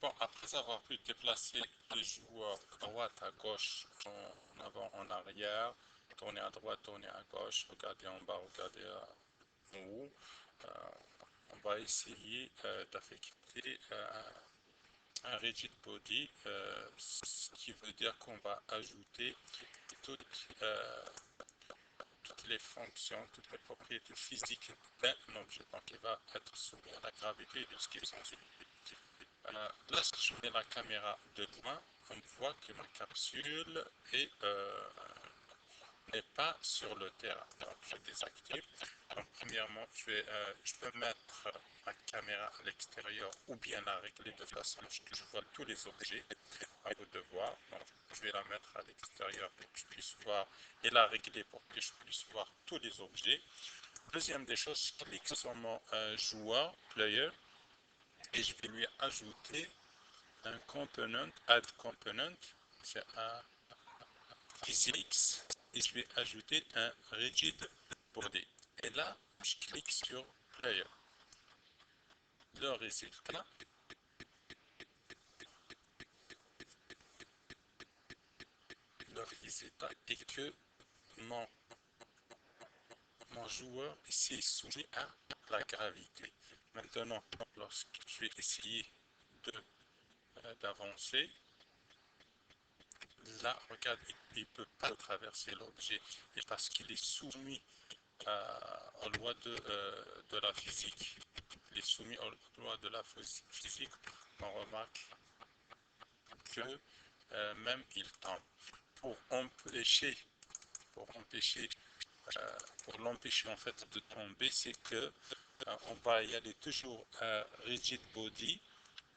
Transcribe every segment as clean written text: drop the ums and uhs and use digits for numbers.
Bon, après avoir pu déplacer le joueur de droite à gauche, en avant, en arrière, tourner à droite, tourner à gauche, regarder en bas, regarder en haut, on va essayer d'affecter un rigid body, ce qui veut dire qu'on va ajouter toutes, euh, toutes les fonctions, toutes les propriétés physiques d'un objet. Donc il va être soumis à la gravité de ce qui est censé. Lorsque je mets la caméra de loin, on voit que ma capsule n'est pas sur le terrain. Donc je désactive. Donc premièrement, je peux mettre ma caméra à l'extérieur ou bien la régler de façon à ce que je vois tous les objets à vous de voir. Donc je vais la mettre à l'extérieur pour que je puisse voir et la régler pour que je puisse voir tous les objets. Deuxième des choses, je clique sur mon joueur, player, et je vais lui ajouter un component, add component, c'est un physics, et je vais ajouter un rigid body. Et là, je clique sur player. Le résultat est que mon, mon joueur ici est soumis à la gravité. Maintenant, lorsque je vais essayer d'avancer, là, regarde, il ne peut pas traverser l'objet. Et parce qu'il est soumis aux lois de la physique, il est soumis aux lois de la physique, on remarque que même il tombe. Pour empêcher, pour empêcher, pour l'empêcher en fait de tomber, c'est que on va y aller toujours à rigid body.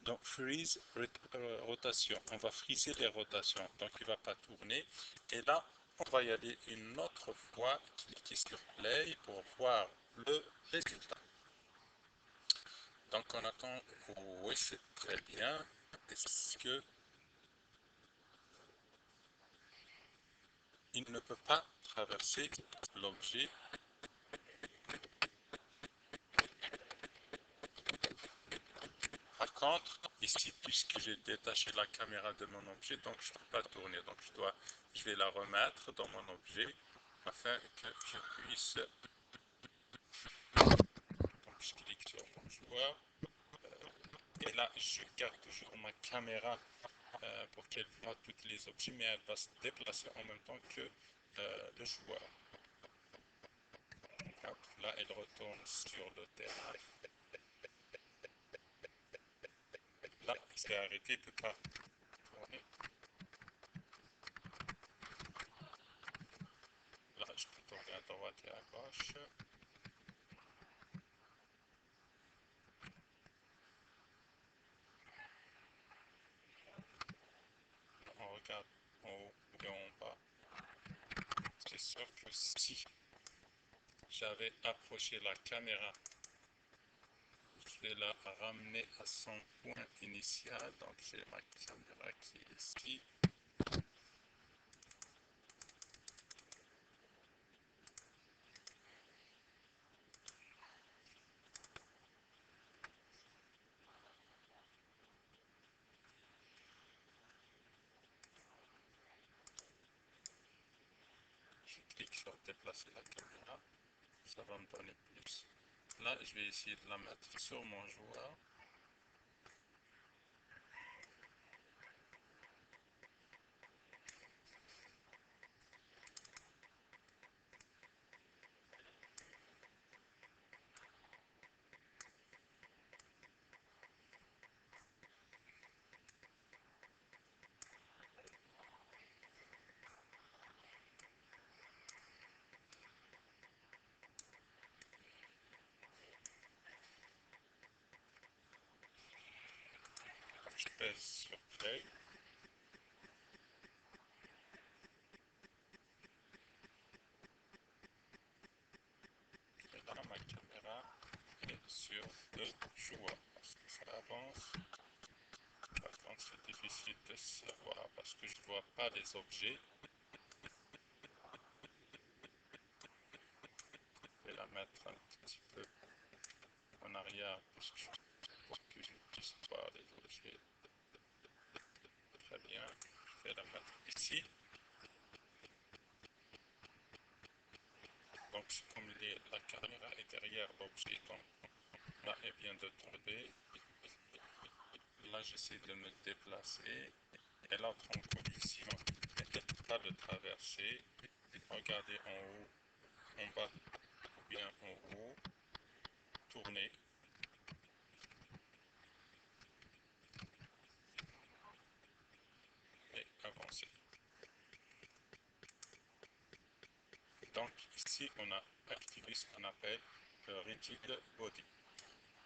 Donc freeze rotation, on va friser les rotations, donc il ne va pas tourner. Et là, on va y aller une autre fois, cliquer sur play pour voir le résultat. Donc on attend, oui c'est très bien, est-ce que il ne peut pas traverser l'objet. Par contre, ici, puisque j'ai détaché la caméra de mon objet, donc je ne peux pas tourner. Donc je vais la remettre dans mon objet afin que je puisse. Donc je clique sur mon joueur. Et là, je garde toujours ma caméra pour qu'elle voit tous les objets, mais elle va se déplacer en même temps que le joueur. Hop, là, elle retourne sur le terrain. Là, il s'est arrêté, il ne peut pas tourner. Là, je peux tourner à droite et à gauche. On regarde en haut et en bas. C'est sûr que si j'avais approché la caméra, je vais la ramener à son point initial. Donc j'ai ma caméra qui est ici. Je clique sur déplacer la caméra. Ça va me donner plus. Là, je vais essayer de la mettre sur mon joueur. Je pèse sur play. Et là, ma caméra est sur le joueur. Parce que ça avance. Par contre, c'est difficile de savoir parce que je ne vois pas les objets. Je vais la mettre un petit peu en arrière pour que je puisse voir les objets. comme la caméra est derrière l'objet, donc là elle vient de tomber. Là j'essaie de me déplacer. Elle entre en collision. Pas de traverser. Regardez en haut, en bas ou bien en haut. Tournez. Et avancez. Donc ici on a activé ce qu'on appelle le rigid body.